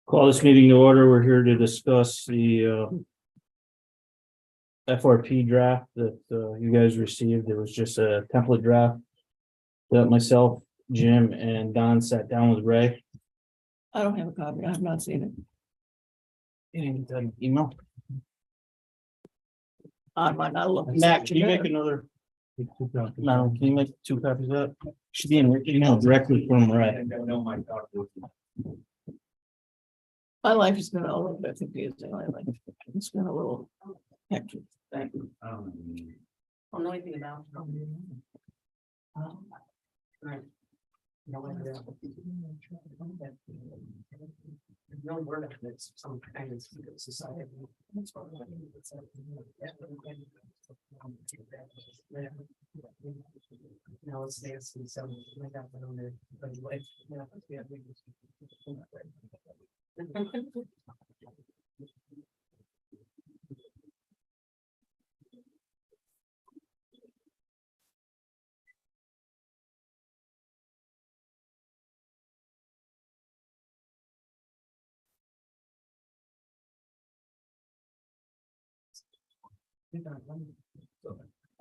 Call this meeting to order. We're here to discuss the FRP draft that you guys received. It was just a template draft that myself, Jim, and Don sat down with Ray. I don't have a copy. I have not seen it. And email. I might not look. Matt, can you make another? No, can you make 2 copies of that? Should be in your email directly from Ray. My life has been a little bit confusing lately. It's been a little hectic. Thank you. I don't know anything about. Right. No word of it's some kind of society. Now it's nasty, so I got that on there. But like, yeah.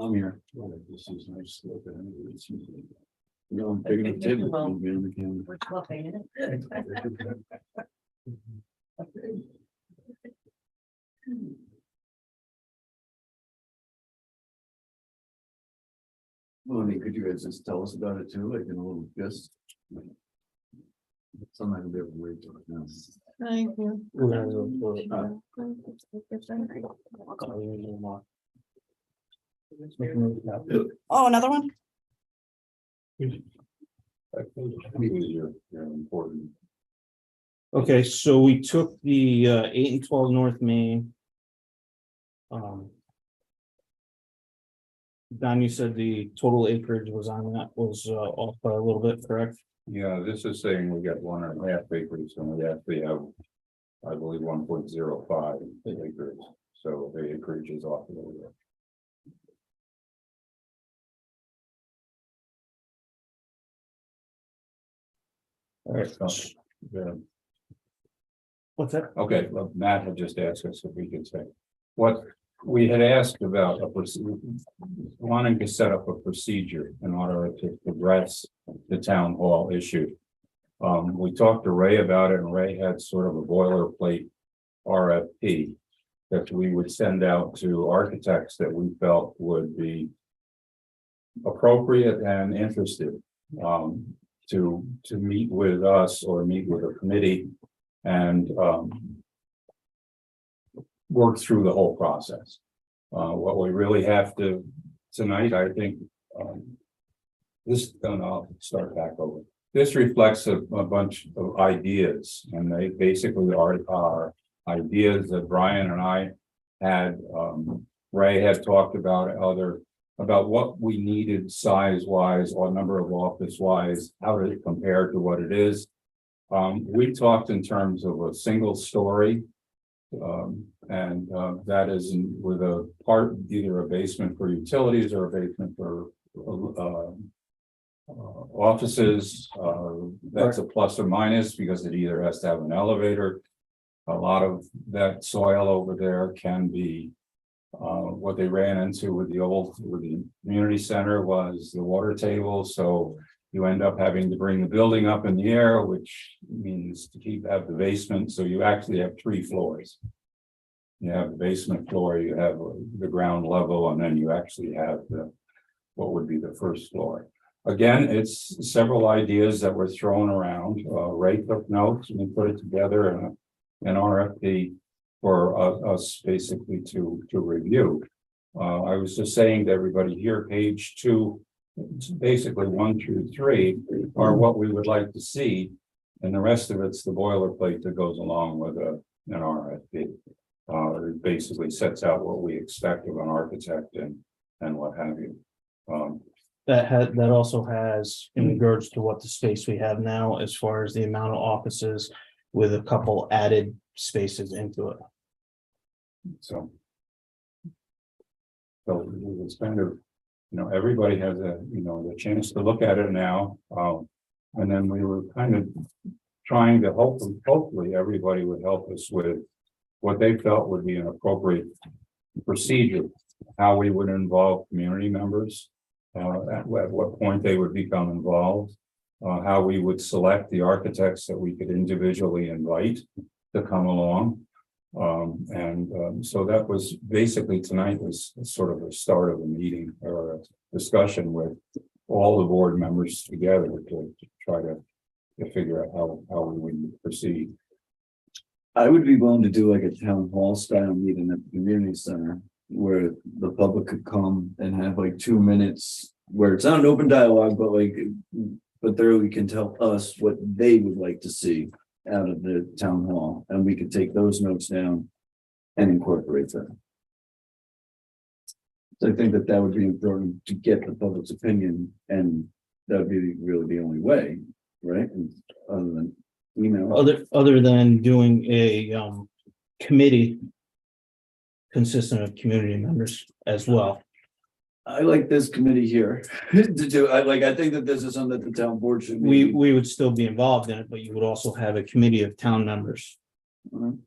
I'm here. This is nice. No, I'm picking up Tim. On the camera. Well, I mean, could you guys just tell us about it too, like in a little gist? Something I'll be able to wait till now. Thank you. Oh, another one? You're important. Okay, so we took the 8 and 12 North Main. Don, you said the total acreage was on that was off by a little bit, correct? Yeah, this is saying we got 1.5 acres and we actually have, I believe, 1.05 acres. So the acreage is off a little bit. All right. Yeah. What's that? Okay, well, Matt had just asked us if we could say what we had asked about wanting to set up a procedure in order to progress the town hall issue. We talked to Ray about it, and Ray had sort of a boilerplate RFP that we would send out to architects that we felt would be appropriate and interested to meet with us or meet with a committee and work through the whole process. What we really have to tonight, I think, I'll start back over. This reflects a bunch of ideas, and they basically are ideas that Brian and I had. Ray had talked about about what we needed size wise or number of office wise, how to compare to what it is. We talked in terms of a single story. And that is with a part, either a basement for utilities or a basement for offices. That's a plus or minus because it either has to have an elevator. A lot of that soil over there can be what they ran into with the community center was the water table. So you end up having to bring the building up in the air, which means to have the basement. So you actually have 3 floors. You have the basement floor, you have the ground level, and then you actually have what would be the first floor. Again, it's several ideas that were thrown around. Ray took notes and we put it together in an RFP for us basically to review. I was just saying to everybody here, page 2, basically 1 through 3 are what we would like to see, and the rest of it's the boilerplate that goes along with an RFP. It basically sets out what we expect of an architect and what have you. That also has in regards to what the space we have now, as far as the amount of offices with a couple added spaces into it. So it's kind of, everybody has the chance to look at it now. And then we were kind of trying to hopefully everybody would help us with what they felt would be an appropriate procedure, how we would involve community members, at what point they would become involved, how we would select the architects that we could individually invite to come along. So that was basically tonight was sort of the start of a meeting or a discussion with all the board members together to try to figure out how we would proceed. I would be willing to do like a town hall style meeting at the community center where the public could come and have like 2 minutes where it's not an open dialogue, but like, but they can tell us what they would like to see out of the town hall, and we could take those notes down and incorporate them. So I think that that would be important to get the public's opinion, and that would be really the only way, right? And other than email. Other than doing a committee consistent of community members as well. I like this committee here to do, I think that this is something that the town board should be. We would still be involved in it, but you would also have a committee of town members. Mhm.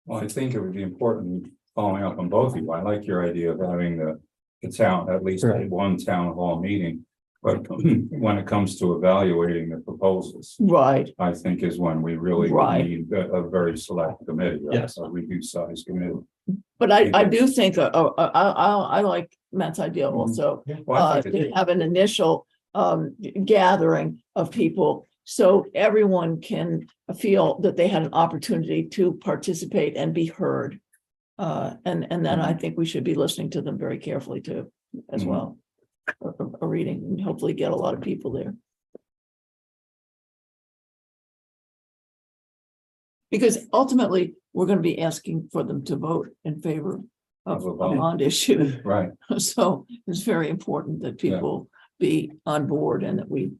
Well, I think it would be important, following up on both of you, I like your idea of having the town, at least Right. one town hall meeting. But when it comes to evaluating the proposals, Right, I think is when we really would Right. need a very select committee, right? Yes. A reduced size committee. but I do think, I like Matt's idea also. Well, I think it To is. have an initial gathering of people. So everyone can feel that they had an opportunity to participate and be heard. And then I think we should be listening to them very carefully too, as Mhm. well. A reading and hopefully get a lot of people there. Because ultimately, we're gonna be asking for them to vote in favor of Of a a bond. bond issue. Right, So it's very important that people be on board and that we.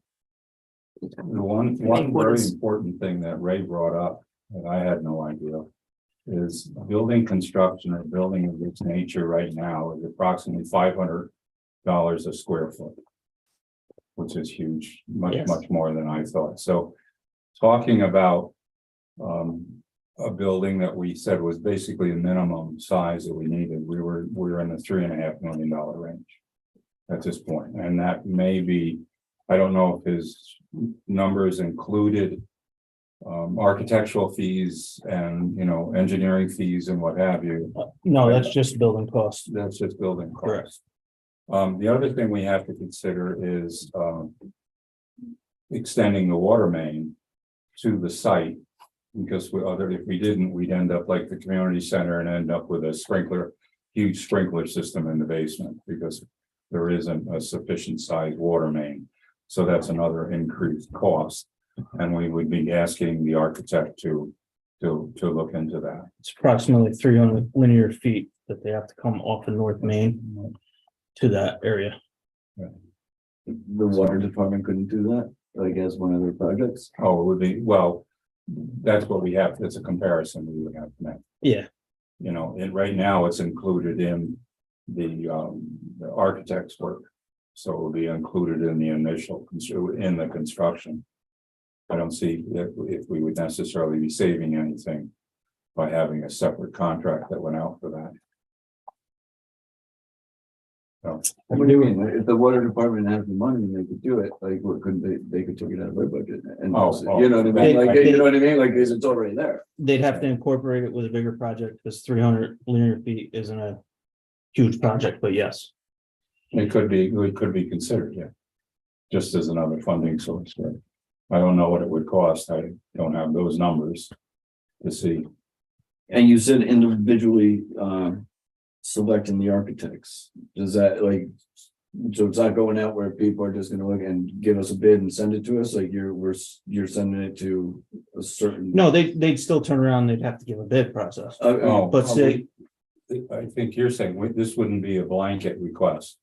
the one Make what very is- important thing that Ray brought up, that I had no idea. Is building construction or building of its nature right now is approximately $500 a square foot. Which is huge, Yes. much more than I thought, so talking about. A building that we said was basically the minimum size that we needed, we were in the $3.5 million range. At this point, and that may be, I don't know if his numbers included. Architectural fees and, engineering fees and what have you. No, that's just building costs. That's just building Correct. costs. The other thing we have to consider is, extending the water main to the site. Because if we didn't, we'd end up like the community center and end up with a huge sprinkler system in the basement because there isn't a sufficient size water main. So that's another increased cost. And we would be asking the architect to look into that. It's approximately 300 linear feet that they have to come off of North Main to that area. The water department couldn't do that, like as one of their projects. Oh, it would be, well, that's what we have, it's a comparison we would have to make. Yeah, And right now it's included in the architect's work. So it will be included in the initial, in the construction. I don't see if we would necessarily be saving anything by having a separate contract that went out for that. So, What do you mean? If the water department has the money and they could do it, like, what couldn't they could take it out of their budget and, you know what I mean? Like, you know what I mean? Like, it's already there. they'd have to incorporate it with a bigger project because 300 linear feet isn't a huge project, but yes. it could be considered, yeah. Just as another funding source, right? I don't know what it would cost, I don't have those numbers to see. And you said individually, selecting the architects, does that like, so it's not going out where people are just gonna look and give us a bid and send it to us, like you're sending it to a certain. No, they'd still turn around, they'd have to give a bid process. Oh, But say, I think you're saying this wouldn't be a blanket request.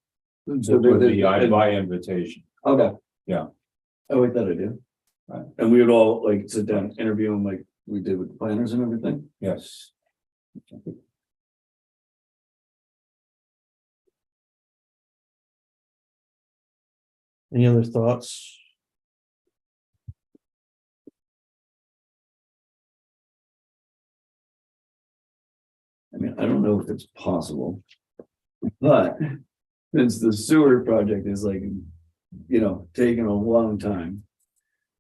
It So would be by invitation. Okay. Yeah. I like that idea. Right. And we would all like sit down, interview them like we did with the planners and everything. Yes. any other thoughts? mean, I don't know if it's possible. But since the sewer project is like, taking a long time.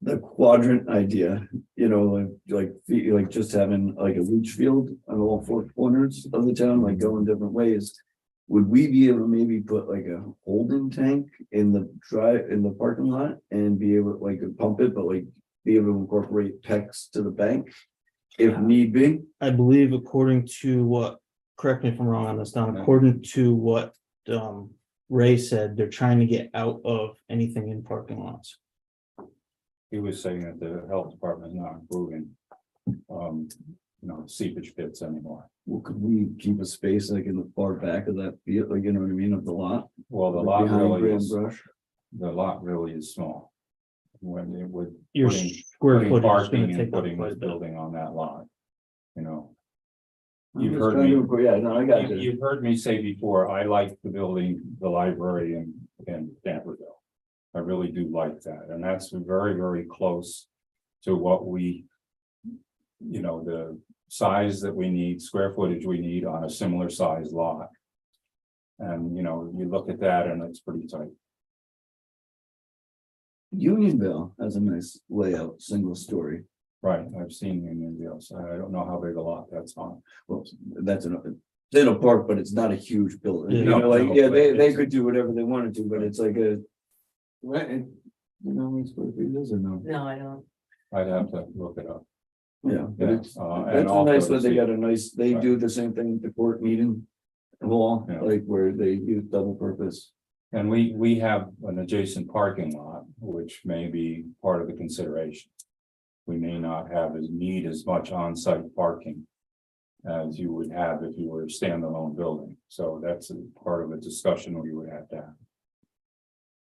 The quadrant idea, like just having like a leach field on all four corners of the town, like going different ways. Would we be able to maybe put like a holding tank in the parking lot and be able to like pump it, but like be able to incorporate PEX to the bank? If need be, I believe according to what, correct me if I'm wrong on this, Don, according to what Ray said, they're trying to get out of anything in parking lots. He was saying that the health department is not improving, seepage pits anymore. well, could we keep a space like in the far back of that field, like, you know what I mean, of the lot? Well, the Like lot behind really Grand is, Brush? the lot really is small. When it would. Your putting- square putting footage is parking gonna and take up putting quite a this bit. building on that lot, you know. I'm You've just heard trying me, to- Yeah, no, I got you. you've heard me say before, I like the building, the library in Danverdale. I really do like that, and that's very, very close to what we. The size that we need, square footage we need on a similar size lot. And, you look at that and it's pretty tight. Unionville has a nice layout, single story. Right, I've seen Union Deals. I don't know how big a lot that's on. Well, that's it's in a park, but it's not a huge building. You Yeah. know, like, No, yeah, but they it's- could do whatever they wanted to, but it's like a. Right, you know, how many square feet is or no? No, I don't. I'd have to look it up. Yeah, but Yeah, it's, and that's a also nice, to that they see- got a nice, they Right. do the same thing at the court meeting. Hall, Yeah. like where they use double purpose. And we have an adjacent parking lot, which may be part of the consideration. We may not have as much on-site parking. As you would have if you were a standalone building, so that's a part of a discussion we would have to have.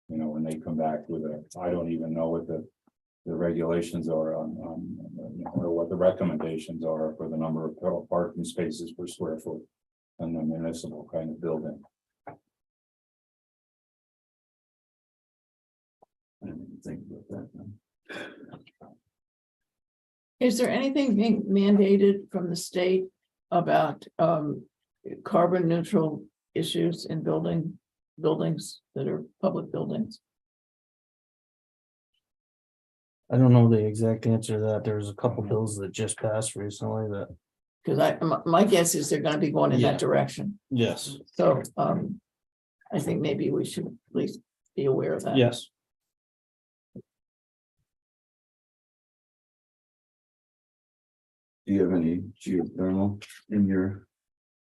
When they come back with I don't even know what the regulations are on, or what the recommendations are for the number of total parking spaces per square foot. In the municipal kind of building. I didn't even think about that. Man. Is there anything being mandated from the state about carbon neutral issues in buildings that are public buildings? I don't know the exact answer to that. There's a couple bills that just passed recently that, Because my guess is they're gonna be going in Yeah. that direction. yes, So I think maybe we should at least be aware of that. yes. Do you have any geothermal in your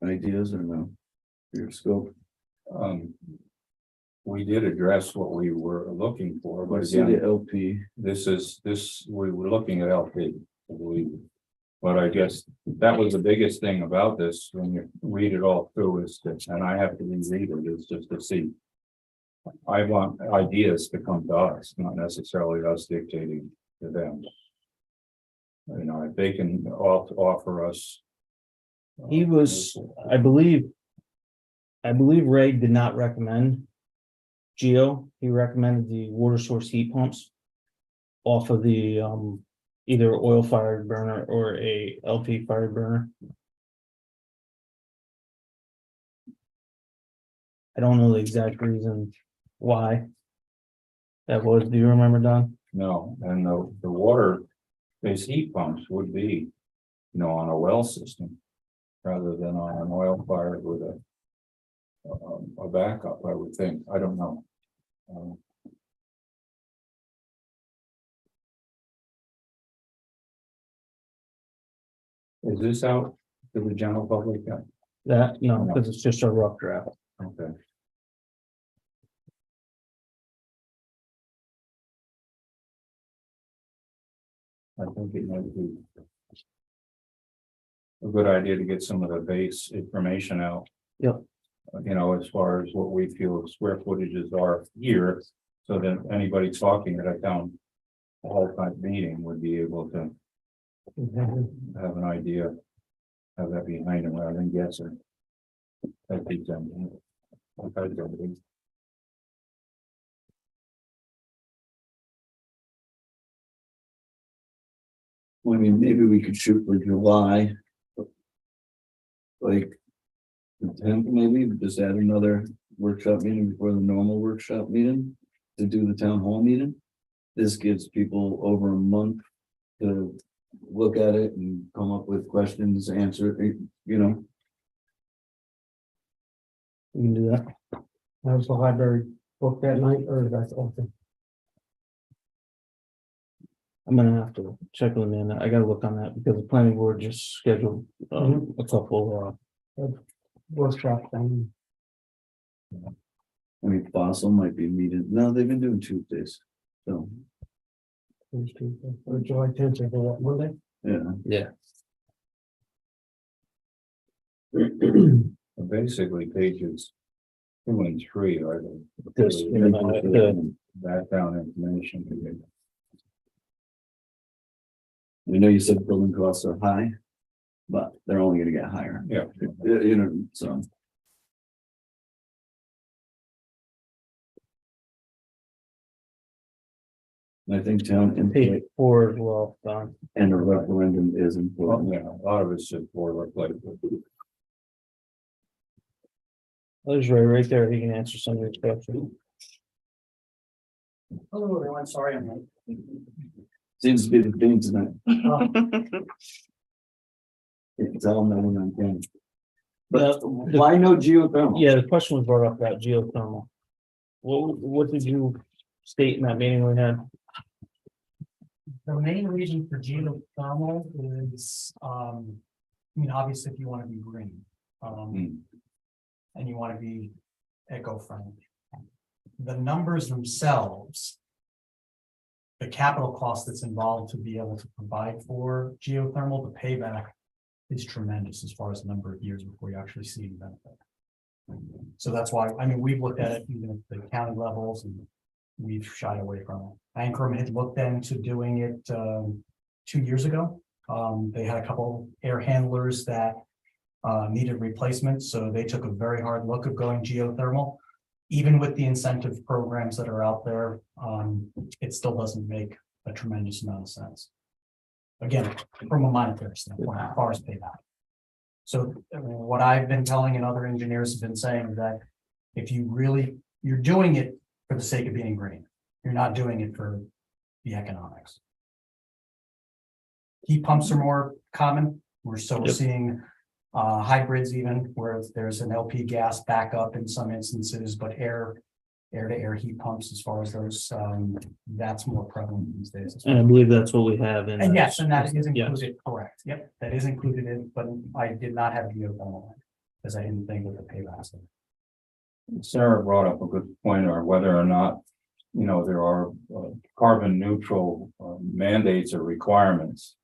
ideas or no? Your scope? We did address what we were looking for, I but see the again, LP. we were looking at LP, I believe. But I guess that was the biggest thing about this, when you read it all through, is that, and I have to reread it, is just to see. I want ideas to come to us, not necessarily us dictating to them. If they can offer us. He was, I believe Ray did not recommend Geo. He recommended the water source heat pumps off of the either oil fired burner or a LP fired burner. I don't know the exact reason why that was. Do you remember, Don? No, and the water-based heat pumps would be, on a well system. Rather than on an oil fire with a backup, I would think. I don't know. Is this out to the general public yet? That, no, because it's just a rough draft. Okay. I think it might be a good idea to get some of the base information out. Yep. As far as what we feel square footages are here, so that anybody talking at a town hall type meeting would be able to have an idea. Have that behind them rather than guessing. I think them. I mean, maybe we could shoot for July. like. The 10th, maybe just add another workshop meeting before the normal workshop meeting to do the town hall meeting. This gives people over a month to look at it and come up with questions, answer, you know. We can do that. How's the library booked that night or that's open? I'm gonna have to check with them, I gotta look on that because the planning board just scheduled a couple Workshop thing. I mean, Fossil might be meeting, no, they've been doing Tuesdays, so, Or July 10th or what, Monday? yeah. Basically, pages 2 and 3 are This, the background information. We know you said building costs are high, but they're only gonna get higher. Yeah. You know, so. I think town page input 4 as well, Don. and a referendum is Well, important. yeah, a lot of it's just boilerplate. There's Ray right there, he can answer some of these questions. Hello, everyone. Sorry, I'm late. Seems to be the theme tonight. It's all known on camera. But why no geothermal? Yeah, the question was brought up about geothermal. What did you state in that meeting we had? The main reason for geothermal is, I mean, obviously, if you want to be green, and you want to be eco-friendly. The numbers themselves, the capital cost that's involved to be able to provide for geothermal, the payback is tremendous as far as the number of years before you actually see the benefit. So that's why, I mean, we've looked at it even at the county levels and we've shied away from it. Ankrum had looked into doing it 2 years ago. They had a couple air handlers that needed replacement, so they took a very hard look of going geothermal. Even with the incentive programs that are out there, it still doesn't make a tremendous amount of sense. Again, from a monetary standpoint, as far as payback. So I mean, what I've been telling and other engineers have been saying is that if you're doing it for the sake of being green, you're not doing it for the economics. Heat pumps are more common. We're seeing hybrids even where there's an LP gas backup in some instances, but air to air heat pumps as far as those, that's more prevalent these days. And I believe that's what we have in. And yes, and that is Yes. included, correct. Yep, that is included in, but I did not have geothermal because I didn't think of the payback. Sarah brought up a good point on whether or not, you know, there are carbon neutral mandates or requirements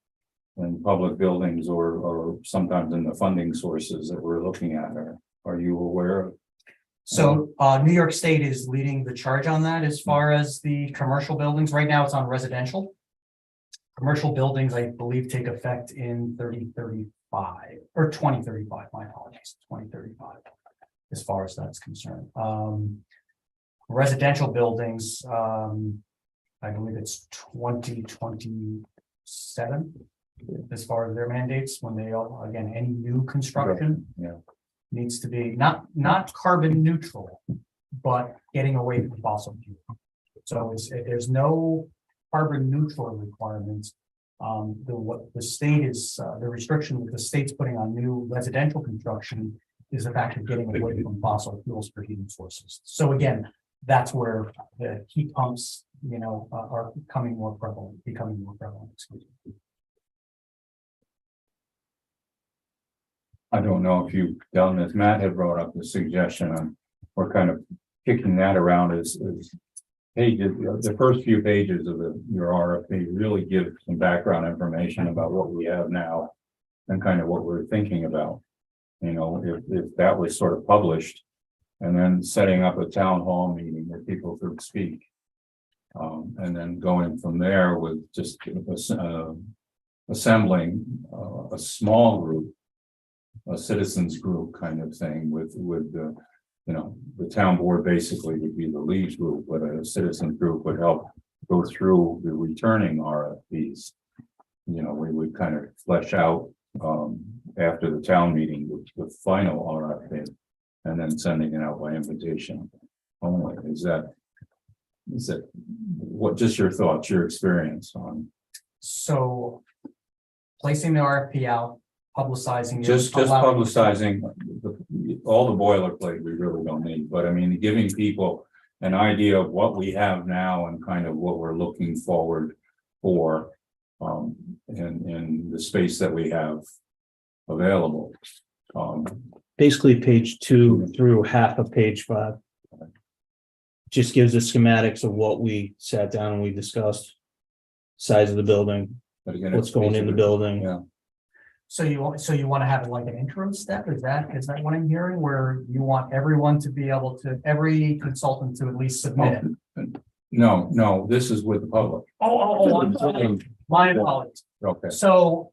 in public buildings or sometimes in the funding sources that we're looking at. Are you aware of? So New York State is leading the charge on that as far as the commercial buildings. Right now, it's on residential. Commercial buildings, I believe, take effect in 2035 or 2035. My apologies, 2035. As far as that's concerned. Residential buildings, I believe it's 2027 as far as their mandates, when they all, again, any new construction needs to be not carbon neutral, but getting away from fossil fuel. So there's no carbon neutral requirements. What the state is, the restriction that the state's putting on new residential construction is the fact of getting away from fossil fuels for heating sources. So again, that's where the heat pumps, you know, are becoming more prevalent. Excuse me. I don't know if you've done this. Matt had brought up the suggestion and we're kind of kicking that around as pages, the first few pages of your RFP really give some background information about what we have now and kind of what we're thinking about. You know, if that was sort of published and then setting up a town hall meeting where people could speak. And then going from there with just assembling a small group, a citizens group kind of thing with the, you know, the town board basically would be the lead group, but a citizen group would help go through the returning RFPs. You know, we would kind of flesh out after the town meeting with the final RFP. And then sending it out by invitation only. Is that what, just your thoughts, your experience on, So placing the RFP out, publicizing. it, just allowing- publicizing all the boilerplate we really don't need, but I mean, giving people an idea of what we have now and kind of what we're looking forward for in the space that we have available. Basically, page 2 through half of page 5. Just gives the schematics of what we sat down and we discussed. Size of the building, But again, what's going in the building. Yeah. So you want to have like an intro step? Is that what I'm hearing, where you want everyone to be able to, every consultant to at least submit it? No, this is with the public. I'm sorry. My apologies. Okay. So,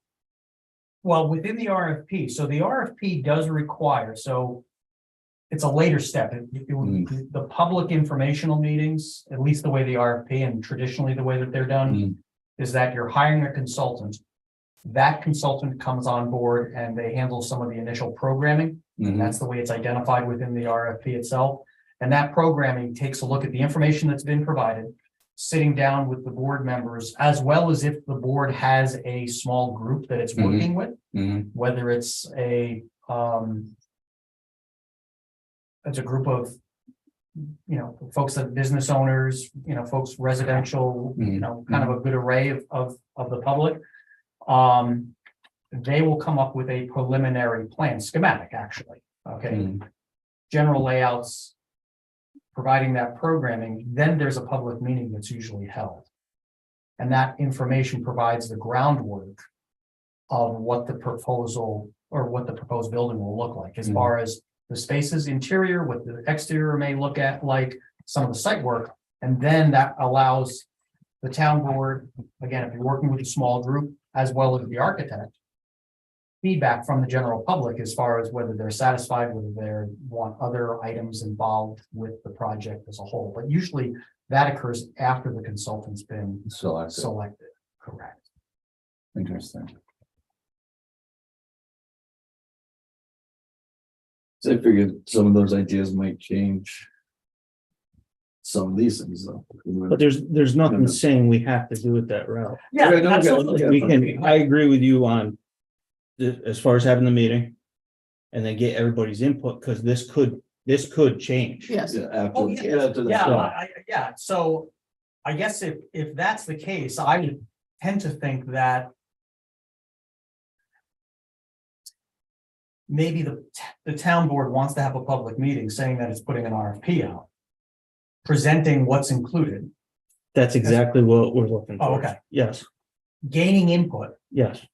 well, within the RFP, so the RFP does require, so it's a later step. The public informational meetings, at least the way the RFP and traditionally the way that they're done, is that you're hiring a consultant. That consultant comes on board and they handle some of the initial programming. And that's the way it's identified within the RFP itself. And that programming takes a look at the information that's been provided, sitting down with the board members, as well as if the board has a small group that it's working with, whether it's a group of, folks that business owners, folks residential, kind of a good array of the public. They will come up with a preliminary plan, schematic, actually. Okay. General layouts, providing that programming, then there's a public meeting that's usually held. And that information provides the groundwork of what the proposal or what the proposed building will look like, as far as the spaces interior, what the exterior may look at, like some of the site work. And then that allows the town board, again, if you're working with a small group, as well as the architect, feedback from the general public as far as whether they're satisfied, whether they want other items involved with the project as a whole. But usually that occurs after the consultant's been selected. Correct. Interesting. So I figured some of those ideas might change. Some of these things though. But there's nothing saying we have to do it that route. Yeah, Okay, no, absolutely. okay. We can, I agree with you on as far as having the meeting. And then get everybody's input, because this could change. Yes. Yeah, after, Oh, yeah. after the Yeah, yeah, so I guess if that's the case, I would tend to think that maybe the town board wants to have a public meeting saying that it's putting an RFP out, presenting what's included, That's exactly what we're looking for. Oh, okay. Yes, gaining input, yes,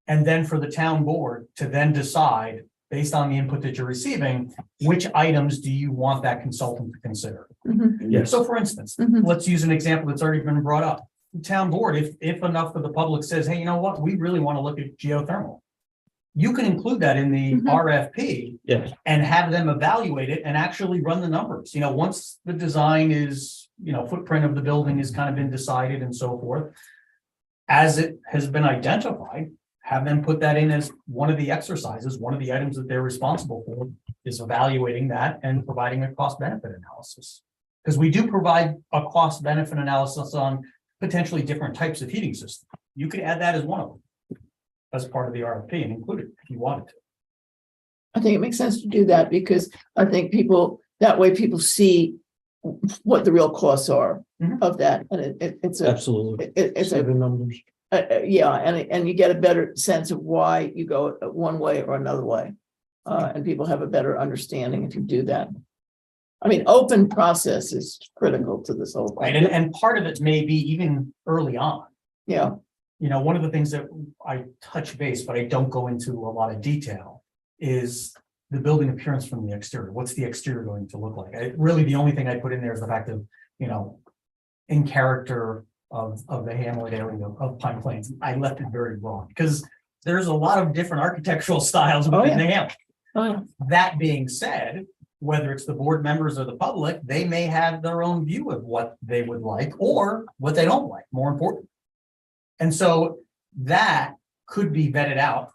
and then for the town board to then decide, based on the input that you're receiving, which items do you want that consultant to consider? Mhm, yes. So for instance, mhm. let's use an example that's already been brought up. The town board, if enough of the public says, hey, you know what, we really want to look at geothermal. You can include that in the Mhm. RFP Yes, and have them evaluate it and actually run the numbers. Once the design is, footprint of the building has kind of been decided and so forth. As it has been identified, have them put that in as one of the exercises, one of the items that they're responsible for is evaluating that and providing a cost benefit analysis. Because we do provide a cost benefit analysis on potentially different types of heating systems. You could add that as one of them as part of the RFP and include it if you wanted to. I think it makes sense to do that because I think that way people see what the real costs are Mhm. of that. And it's a, absolutely. it's a, The numbers. yeah, and you get a better sense of why you go one way or another way. And people have a better understanding if you do that. I mean, open process is critical to this whole Right, thing. and part of it may be even early on. Yeah, One of the things that I touch base, but I don't go into a lot of detail, is the building appearance from the exterior. What's the exterior going to look like? Really, the only thing I put in there is the fact of, in character of the hamlet area of Pine Plains. I left it very broad because there's a lot of different architectural styles Oh, within yeah. the hamlet. oh, That being said, whether it's the board members or the public, they may have their own view of what they would like or what they don't like, more important. And so that could be vetted out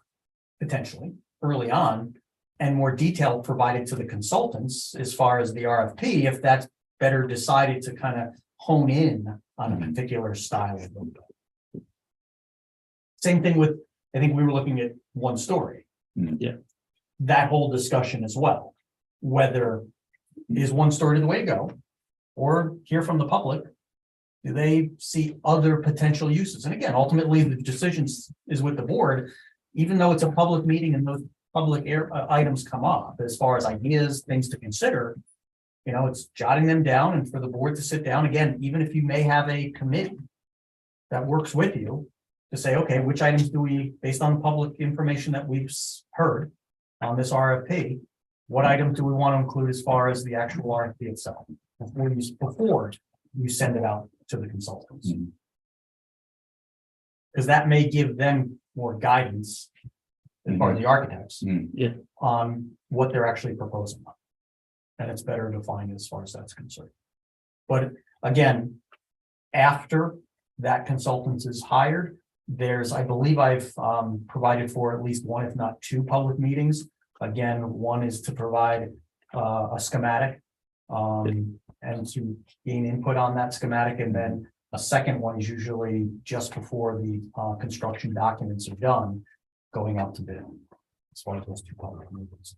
potentially early on and more detail provided to the consultants as far as the RFP, if that's better decided to kind of hone in on a particular style of building. Same thing with, I think we were looking at one story. Yeah. That whole discussion as well, whether is one story the way to go, or hear from the public. Do they see other potential uses? And again, ultimately, the decisions is with the board, even though it's a public meeting and those public items come up as far as ideas, things to consider. You know, it's jotting them down and for the board to sit down again, even if you may have a committee that works with you to say, okay, which items do we, based on the public information that we've heard on this RFP, what items do we want to include as far as the actual RFP itself before you send it out to the consultants? Because that may give them more guidance as far as the architects on what they're actually proposing. And it's better defined as far as that's concerned. But again, after that consultant is hired, there's, I believe I've provided for at least one, if not two public meetings. Again, one is to provide a schematic and to gain input on that schematic. And then a second one is usually just before the construction documents are done, going out to bid as far as those two public meetings.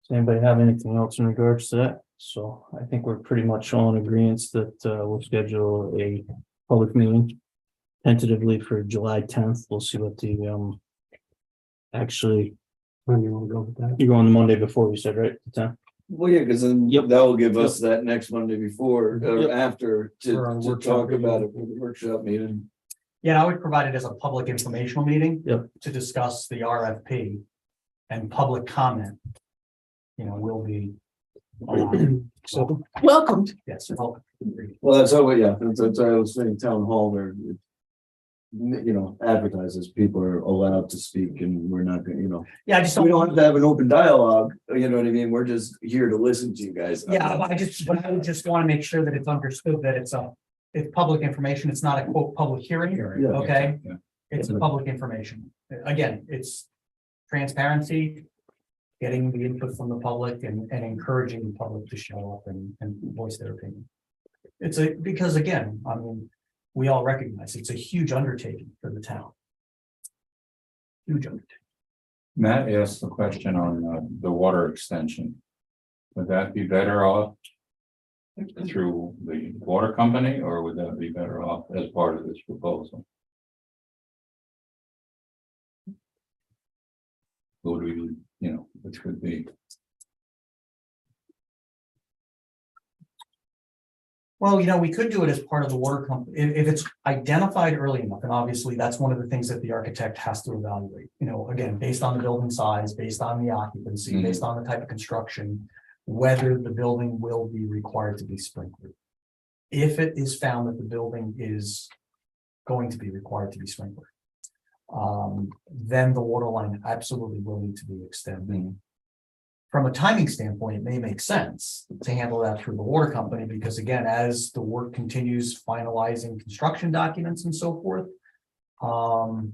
Does anybody have anything else in regards to that? So I think we're pretty much all in agreement that we'll schedule a public meeting tentatively for July 10th. We'll see what the actually, When you want to go with that? you're going the Monday before, you said, right? The 10th? Well, yeah, because then Yep. that will give us that next Monday before or Yep. after For our to workshop talk about meeting. it for the workshop meeting. Yeah, I would provide it as a public informational meeting. Yep. To discuss the RFP and public comment. You know, will be. allowed. So, Welcomed. Yes. well, Well, that's how, yeah, that's why I was saying town hall where. Advertises, people are allowed to speak and we're not gonna, Yeah, I just we don't don't, have to have an open dialogue, you know what I mean? We're just here to listen to you guys. yeah, but I would just want to make sure that it's understood that it's public information. It's not a quote, public hearing, Yeah. okay? Yeah. It's public information. Again, it's transparency. Getting the input from the public and encouraging the public to show up and voice their opinion. Because again, I mean, we all recognize it's a huge undertaking for the town. Huge undertaking. Matt asked the question on the water extension. Would that be better off through the water company, or would that be better off as part of this proposal? Would we, which would be, Well, we could do it as part of the water company, if it's identified early enough, and obviously that's one of the things that the architect has to evaluate. Again, based on the building size, based on the occupancy, Mhm. based on the type of construction, whether the building will be required to be sprinkled. If it is found that the building is going to be required to be sprinkled, then the water line absolutely will need to be extended. From a timing standpoint, it may make sense to handle that through the water company, because again, as the work continues finalizing construction documents and so forth. The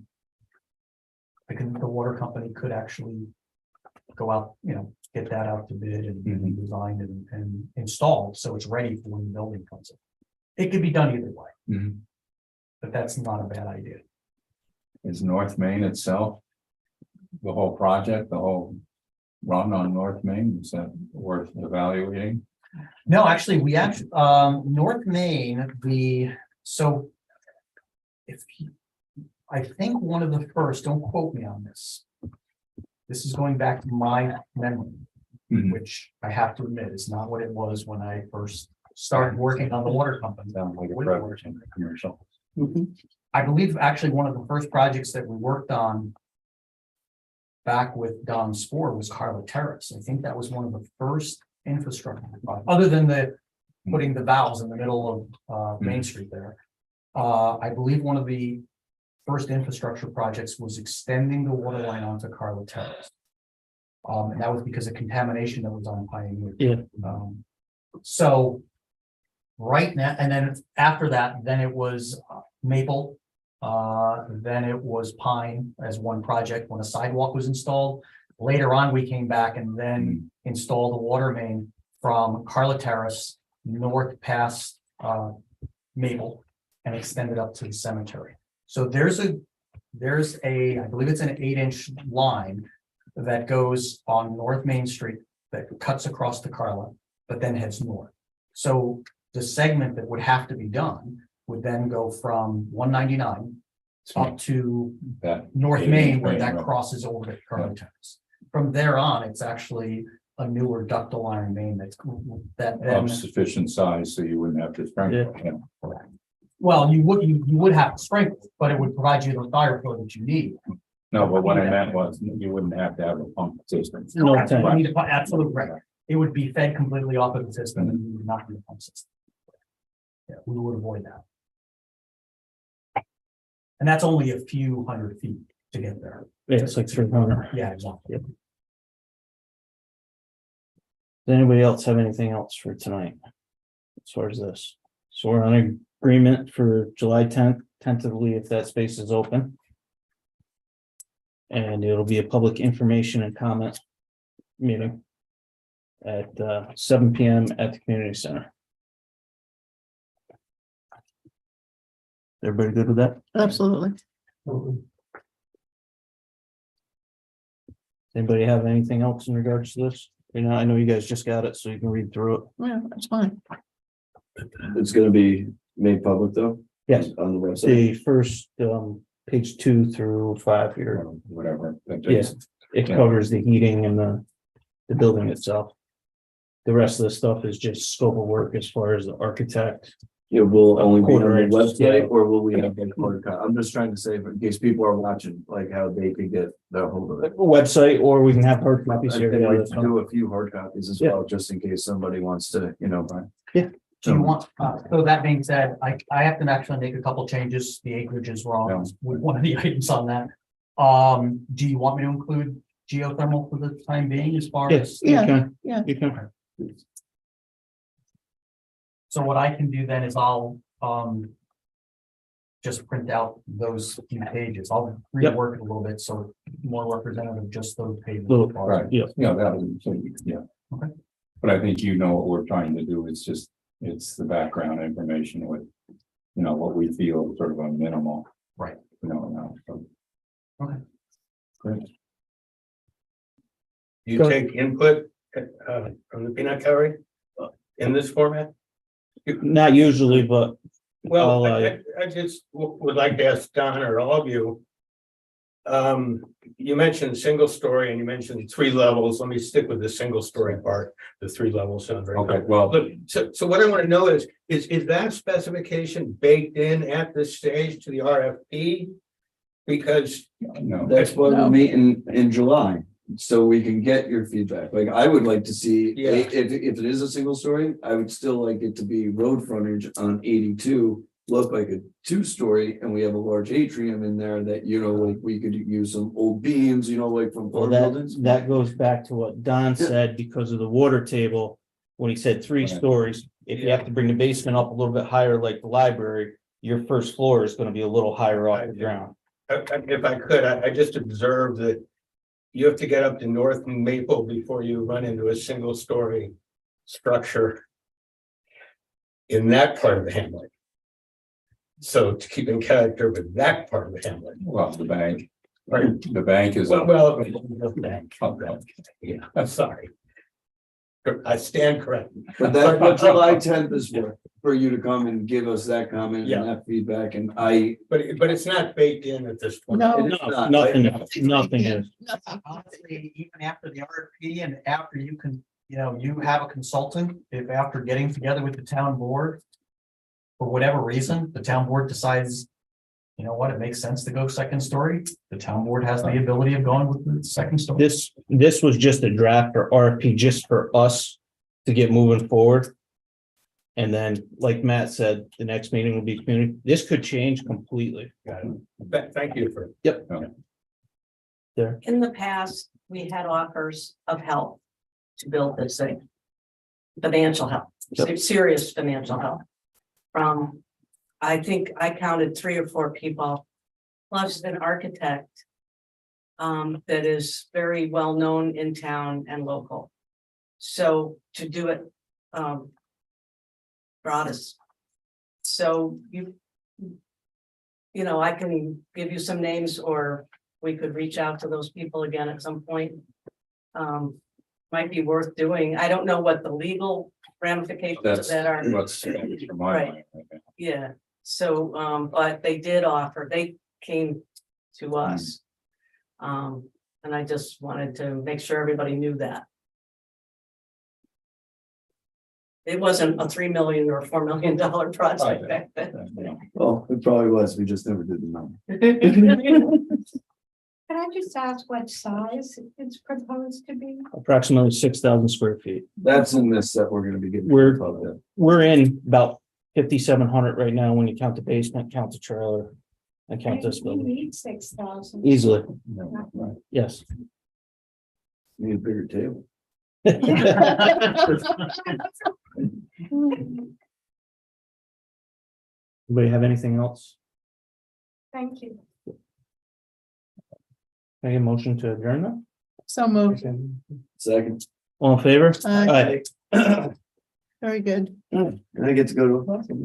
water company could actually go out, get that out to bid and be designed and installed, so it's ready for when the building comes in. It could be done either way, but that's not a bad idea. is North Main itself? The whole project, the whole run on North Main, is that worth evaluating? No, actually, North Main, I think one of the first, don't quote me on this. This is going back to my memory, Mhm. which I have to admit is not what it was when I first started working on the water company. Sounds like a beverage and a commercial. I believe actually one of the first projects that we worked on back with Don Spore was Carla Terrace. I think that was one of the first infrastructure, other than putting the valves in the middle of Main Street there. I believe one of the first infrastructure projects was extending the water line onto Carla Terrace. And that was because of contamination that was on Pioneer. Yeah. So right now, and then after that, then it was Maple Then it was Pine as one project when a sidewalk was installed. Later on, we came back and then installed a water main from Carla Terrace north past Maple and extended up to the cemetery. So there's a, I believe it's an 8-inch line that goes on North Main Street that cuts across to Carla, but then heads north. So the segment that would have to be done would then go from 199 up to That, North Yeah, Main, where right, that right. crosses over to Carla Terrace. From there on, it's actually a newer ductile iron main that then, of sufficient size, so you wouldn't have to sprinkle. Yeah. well, you would have to sprinkle, but it would provide you the fire flow that you need. No, but what I meant was you wouldn't have to have a pump system. No Correct. You tank. need to- Absolutely right. It would be fed completely off of the system and you would not be a pump system. Yeah, we would avoid that. And that's only a few hundred feet to get there. Yeah, it's like 300. Yeah, exactly. Does anybody else have anything else for tonight? As far as this, so we're on agreement for July 10th, tentatively, if that space is open. And it'll be a public information and comment meeting at 7 PM at the community center. Everybody good with that? Absolutely. Anybody have anything else in regards to this? You know, I know you guys just got it, so you can read through it. Yeah, that's fine. It's gonna be made public though? Yes. On the website? The first page 2 through 5 here. Or whatever. Yes. It covers the heating and the building itself. The rest of the stuff is just scope of work as far as the architect. It will only be on Quarter the inch, website yeah. or will we have a hard copy? I'm just trying to say, in case people are watching, like how they could get their hold of it. Website, or we can have hard copies I here. think Yeah, we that's can fine. do a few hard copies as Yeah. well, just in case somebody wants to, you know, buy. Do you want, so that being said, I have to actually make a couple changes. The acreage is wrong Yeah. with one of the items on that. Do you want me to include geothermal for the time being as far Yes, as? you Yeah, can. yeah. You can. So what I can do then is I'll, just print out those few pages. I'll Yep. rework it a little bit, so it's more representative of just those pages. Little- Right. Yeah. Yeah, that was, yeah. Okay. But I think you know what we're trying to do. It's just, it's the background information with, you know, what we feel sort of a minimal. Right. You know, now, so. Okay. Great. You Go take input from the peanut gallery in this format? Not usually, but Well, I'll, I just would like to ask Don or all of you. You mentioned single story and you mentioned 3 levels. Let me stick with the single story part. The 3 levels sound very Okay, good. well, Look, so what I want to know is that specification baked in at this stage to the RFP? Because no, That's why No. we're meeting in July, so we can get your feedback. Like, I would like to see, Yeah. if it is a single story, I would still like it to be road frontage on 82. Look like a 2-story, and we have a large atrium in there that, you know, like we could use some old beams, you know, like from well, farm that, buildings. that goes back to what Don said because of the water table. When he said 3 Right. stories, if you have to bring the basement up a little bit higher, like the library, your first floor is gonna be a little higher off the ground. if I could, I just observed that you have to get up to North Maple before you run into a single story structure in that part of the hamlet. So to keep in character with that part of the hamlet. well, the bank, Right. the bank is. Well, the bank. Okay. Yeah, I'm sorry. I stand corrected. But that's what July 10th is for you to come and give us that comment Yeah. and that feedback, and I. But it's not baked in at this point. No. it is not. Nothing is. Honestly, even after the RFP and after you can, you have a consultant, if after getting together with the town board. For whatever reason, the town board decides, you know what, it makes sense to go second story. The town board has the ability of going with the second story. This was just a draft or RFP just for us to get moving forward. And then, like Matt said, the next meeting will be community. This could change completely. Got it. Thank you for. There. In the past, we had offers of help to build this thing. Financial help, serious financial help. From, I think I counted 3 or 4 people plus an architect. That is very well known in town and local. So to do it, brought us. So you know, I can give you some names, or we could reach out to those people again at some point. Might be worth doing. I don't know what the legal ramifications of That's that are. what's from my Right. mind. Yeah, so, but they did offer, they came to us. And I just wanted to make sure everybody knew that. It wasn't a $3 million or $4 million project back then. Well, it probably was, we just never did the number. Can I just ask what size it's proposed to be? Approximately 6,000 square feet. That's in this that we're gonna be getting. We're in about 5,700 right now when you count the basement, count the trailer, and count this We building. need 6,000. Easily, Right. yes. Need a bigger table. Anybody have anything else? Thank you. Make a motion to adjourn that? So moved. Second, All in favor? Aye. Aye. Very good. and I get to go to a hospital.